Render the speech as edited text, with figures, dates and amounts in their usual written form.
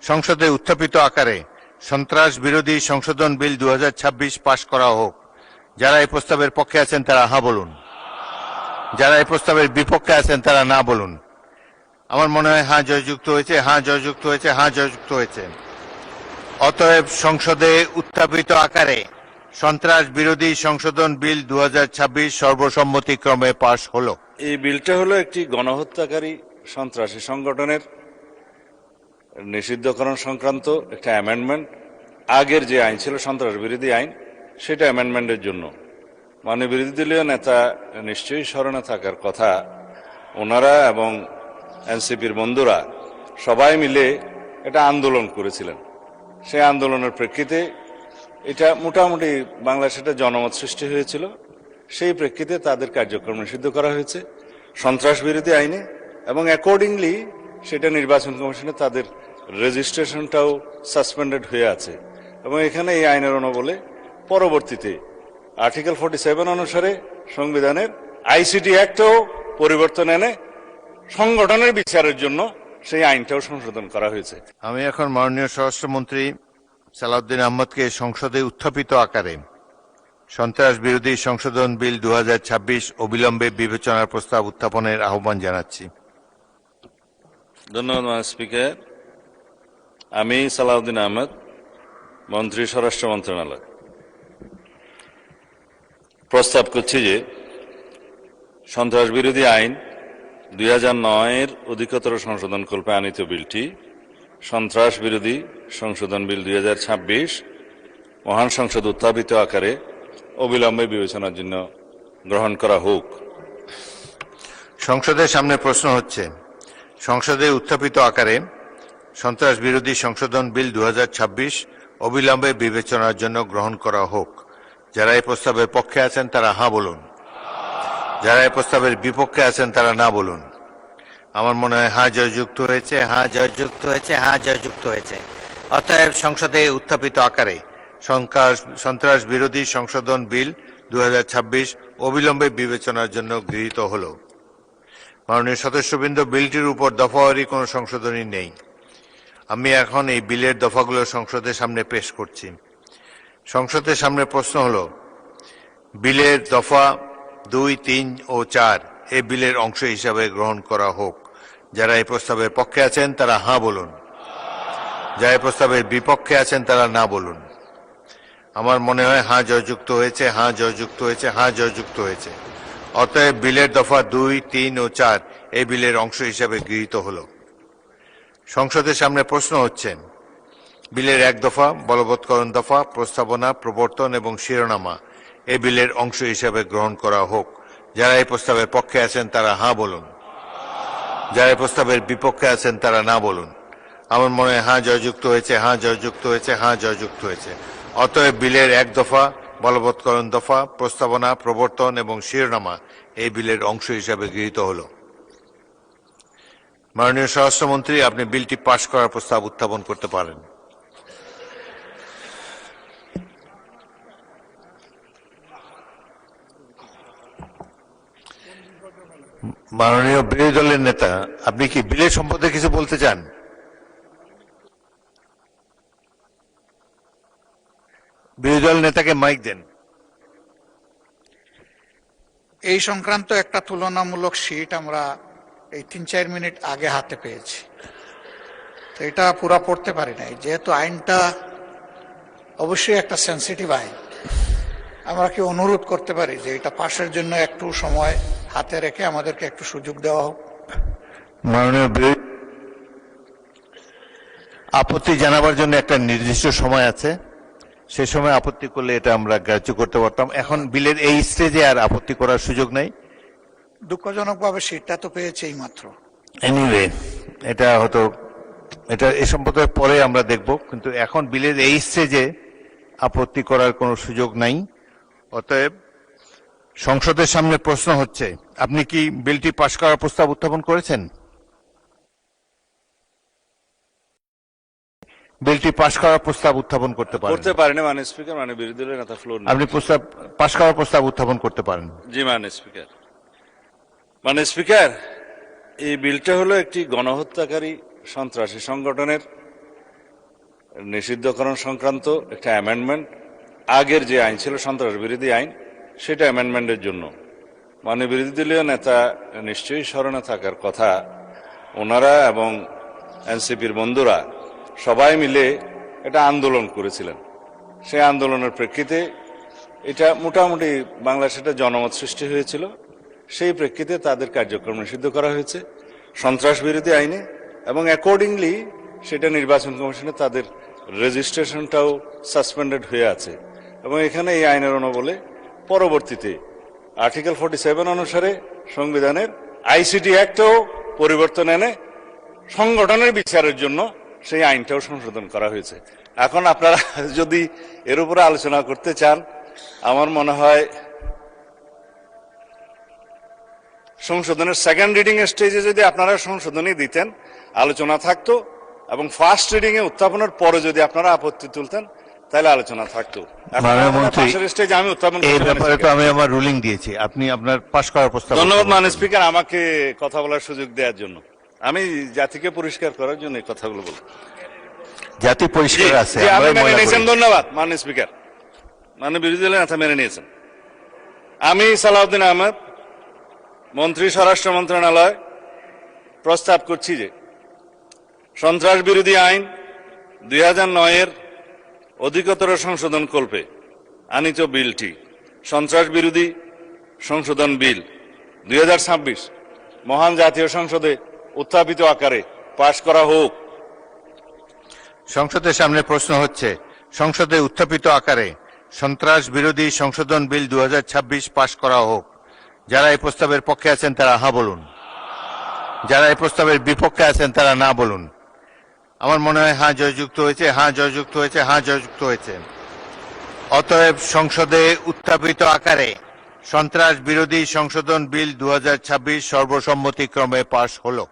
সংসদে উত্থাপিত আকারে সন্ত্রাস বিরোধী সংশোধন বিল 2026 পাশ করা হোক। যারা এই প্রস্তাবের পক্ষে আছেন তারা হ্যাঁ বলুন, যারা এই প্রস্তাবের বিপক্ষে আছেন তারা না বলুন। আমার মনে হয় হ্যাঁ জয়যুক্ত হয়েছে, হ্যাঁ জয়যুক্ত হয়েছে, হ্যাঁ জয়যুক্ত হয়েছে। অতএব সংসদে উত্থাপিত আকারে সন্ত্রাস বিরোধী সংশোধন বিল 2026 সর্বসম্মতিক্রমে পাশ হলো। এই বিলটা হলো একটি গণহত্যাকারী সন্ত্রাসী সংগঠনের নিষিদ্ধকরণ সংক্রান্ত একটা অ্যামেন্ডমেন্ট। আগের যে আইন ছিল সন্ত্রাস বিরোধী আইন, সেটা অ্যামেন্ডমেন্টের জন্য। মানে বিরোধী দলীয় নেতা নিশ্চয়ই স্মরণে থাকার কথা, ওনারা এবং এনসিপির বন্ধুরা সবাই মিলে এটা আন্দোলন করেছিলেন। সেই আন্দোলনের প্রেক্ষিতে এটা মোটামুটি বাংলাদেশে একটা জনমত সৃষ্টি হয়েছিল। সেই প্রেক্ষিতে তাদের কার্যক্রম নিষিদ্ধ করা হয়েছে সন্ত্রাস বিরোধী আইনে, এবং অ্যাকর্ডিংলি সেটা নির্বাচন কমিশনে তাদের রেজিস্ট্রেশনটাও সাসপেন্ডেড হয়ে আছে। এবং এখানে এই আইনের অনুবলে পরবর্তীতে আর্টিকেল 47 অনুসারে সংবিধানের আইসিটি অ্যাক্টও পরিবর্তন এনে সংগঠনের বিচারের জন্য সেই আইনটাও সংশোধন করা হয়েছে। আমি এখন মাননীয় স্বরাষ্ট্রমন্ত্রী সালাউদ্দিন আহমদকে সংসদে উত্থাপিত আকারে সন্ত্রাস বিরোধী সংশোধন বিল 2026 অবিলম্বে বিবেচনার প্রস্তাব উত্থাপনের আহ্বান জানাচ্ছি। ধন্যবাদ স্পিকার। আমি সালাউদ্দিন আহমদ, মন্ত্রী স্বরাষ্ট্র মন্ত্রণালয়, প্রস্তাব করছি যে সন্ত্রাস বিরোধী আইন 2009-এর অধিকতর সংশোধন কল্পে আনিত বিলটি সন্ত্রাস বিরোধী সংশোধন বিল 2026 মহান সংসদ উত্থাপিত আকারে অবিলম্বে বিবেচনার জন্য গ্রহণ করা হোক। সংসদের সামনে প্রশ্ন হচ্ছে, সংসদে উত্থাপিত আকারে সন্ত্রাস বিরোধী সংশোধন বিল 2026 অবিলম্বে বিবেচনার জন্য গ্রহণ করা হোক। যারা এই প্রস্তাবের পক্ষে আছেন তারা হ্যাঁ বলুন, যারা এই প্রস্তাবের বিপক্ষে আছেন তারা না বলুন। আমার মনে হয় হ্যাঁ জয়যুক্ত হয়েছে, হ্যাঁ জয়যুক্ত হয়েছে, হ্যাঁ জয়যুক্ত হয়েছে। অতএব সংসদে উত্থাপিত আকারে সন্ত্রাস বিরোধী সংশোধন বিল 2026 অবিলম্বে বিবেচনার জন্য গৃহীত হল। মাননীয় সদস্যবৃন্দ, বিলটির উপর দফাওয়ারি কোনো সংশোধনী নেই। আমি এখন এই বিলের দফাগুলো সংসদের সামনে পেশ করছি। সংসদের সামনে প্রশ্ন হল, বিলের দফা 2, 3 ও 4 এই বিলের অংশ হিসাবে গ্রহণ করা হোক। যারা এই প্রস্তাবের পক্ষে আছেন তারা হ্যাঁ বলুন, যারা এই প্রস্তাবের বিপক্ষে আছেন তারা না বলুন। আমার মনে হয় হ্যাঁ জয়যুক্ত হয়েছে, হ্যাঁ জয়যুক্ত হয়েছে, হ্যাঁ জয়যুক্ত হয়েছে। অতএব বিলের দফা 2, 3 ও 4 এই বিলের অংশ হিসাবে গৃহীত হল। সংসদের সামনে প্রশ্ন হচ্ছে, বিলের 1 দফা বলবৎকরণ দফা প্রস্তাবনা প্রবর্তন এবং শিরোনামা এই বিলের অংশ হিসাবে গ্রহণ করা হোক। যারা এই প্রস্তাবের পক্ষে আছেন তারা হ্যাঁ বলুন, যারা এই প্রস্তাবের বিপক্ষে আছেন তারা না বলুন। আমার মনে হয় হ্যাঁ জয়যুক্ত হয়েছে, হ্যাঁ জয়যুক্ত হয়েছে, হ্যাঁ জয়যুক্ত হয়েছে। অতএব বিলের 1 দফা বলবৎকরণ দফা প্রস্তাবনা প্রবর্তন এবং শিরোনামা এই বিলের অংশ হিসাবে গৃহীত হল। মাননীয় স্বরাষ্ট্রমন্ত্রী, আপনি বিলটি পাশ করার প্রস্তাব উত্থাপন করতে পারেন। মাননীয় বিরোধী দলের নেতা, আপনি কি বিলের সম্পর্কে কিছু বলতে চান? বিরোধী দল নেতাকে মাইক দেন। এই সংক্রান্ত একটা তুলনামূলক শীট আমরা এই 3-4 মিনিট আগে হাতে পেয়েছি, তো এটা পুরা পড়তে পারি নাই। যেহেতু আইনটা অবশ্যই একটা সেন্সিটিভ আইন, আমরা কি অনুরোধ করতে পারি যে এটা পাশের জন্য একটু সময় হাতে রেখে আমাদেরকে একটু সুযোগ দেওয়া হোক। মাননীয় আপত্তি জানাবার জন্য একটা নির্দিষ্ট সময় আছে, সে সময় আপত্তি করলে এটা আমরা গ্রাহ্য করতে পারতাম। এখন বিলের এই স্টেজে আর আপত্তি করার সুযোগ নাই। দুঃখজনকভাবে শীটটা তো পেয়েছে এই মাত্র। এনিওয়ে, এটা হয়তো এটা এ সম্পর্কে পরে আমরা দেখব, কিন্তু এখন বিলের এই স্টেজে আপত্তি করার কোনো সুযোগ নাই। অতএব সংসদের সামনে প্রশ্ন হচ্ছে, আপনি কি বিলটি পাশ করার প্রস্তাব উত্থাপন করেছেন? বিলটি পাশ করার প্রস্তাব উত্থাপন করতে পারেন মানে স্পিকার, মানে বিরোধী দলের নেতা ফ্লোর আপনি প্রস্তাব পাশ করার প্রস্তাব উত্থাপন করতে পারেন। জি মানে স্পিকার। মানে স্পিকার, এই বিলটা হলো একটি গণহত্যাকারী সন্ত্রাসী সংগঠনের নিষিদ্ধকরণ সংক্রান্ত একটা অ্যামেন্ডমেন্ট আগের যে আইন ছিল সন্ত্রাস বিরোধী আইন সেটা অ্যামেন্ডমেন্টের জন্য মাননীয় বিরোধী দলীয় নেতা নিশ্চয়ই স্মরণে থাকার কথা। ওনারা এবং এনসিপির বন্ধুরা সবাই মিলে একটা আন্দোলন করেছিলেন। সেই আন্দোলনের প্রেক্ষিতে এটা মোটামুটি বাংলাদেশে একটা জনমত সৃষ্টি হয়েছিল। সেই প্রেক্ষিতে তাদের কার্যক্রম নিষিদ্ধ করা হয়েছে সন্ত্রাস বিরোধী আইনে, এবং অ্যাকর্ডিংলি সেটা নির্বাচন কমিশনে তাদের রেজিস্ট্রেশনটাও সাসপেন্ডেড হয়ে আছে। এবং এখানে এই আইনের অনুবলে পরবর্তীতে আর্টিকেল 47 অনুসারে সংবিধানের আইসিটি অ্যাক্টেও পরিবর্তন এনে সংগঠনের বিচারের জন্য সেই আইনটাও সংশোধন করা হয়েছে। এখন আপনারা যদি এর উপরে আলোচনা করতে চান, আমার মনে হয় সংশোধনের সেকেন্ড রিডিং এর স্টেজে যদি আপনারা সংশোধনী দিতেন, আলোচনা থাকতো, এবং ফার্স্ট রিডিং এ উত্থাপনের পরে যদি আপনারা আপত্তি তুলতেন তাহলে আলোচনা থাকতো। স্টেজে আমি উত্থাপন আমি আমার রুলিং দিয়েছি, আপনি আপনার পাশ করার প্রস্তাব। ধন্যবাদ মাননীয় স্পিকার আমাকে কথা বলার সুযোগ দেওয়ার জন্য। আমি জাতিকে পরিষ্কার করার জন্য এই কথাগুলো বলব। জাতি পরিষ্কার আছে। ধন্যবাদ মাননীয় স্পিকার। মাননীয় বিরোধী দলের নেতা মেনে নিয়েছেন। আমি সালাউদ্দিন আহমেদ, মন্ত্রী স্বরাষ্ট্র মন্ত্রণালয়, প্রস্তাব করছি যে সন্ত্রাস বিরোধী আইন 2009-এর অধিকতর সংশোধন কল্পে আনিত বিলটি সন্ত্রাস বিরোধী সংশোধন বিল 2026 মহান জাতীয় সংসদে উত্থাপিত আকারে পাশ করা হোক। সংসদের সামনে প্রশ্ন হচ্ছে, সংসদে উত্থাপিত আকারে সন্ত্রাস বিরোধী সংশোধন বিল 2026 পাশ করা হোক। যারা এই প্রস্তাবের পক্ষে আছেন তারা হ্যাঁ বলুন, যারা এই প্রস্তাবের বিপক্ষে আছেন তারা না বলুন। আমার মনে হয় হ্যাঁ জয়যুক্ত হয়েছে, হ্যাঁ জয়যুক্ত হয়েছে, হ্যাঁ জয়যুক্ত হয়েছে। অতএব সংসদে উত্থাপিত আকারে সন্ত্রাস বিরোধী সংশোধন বিল 2026 সর্বসম্মতিক্রমে পাশ হলো।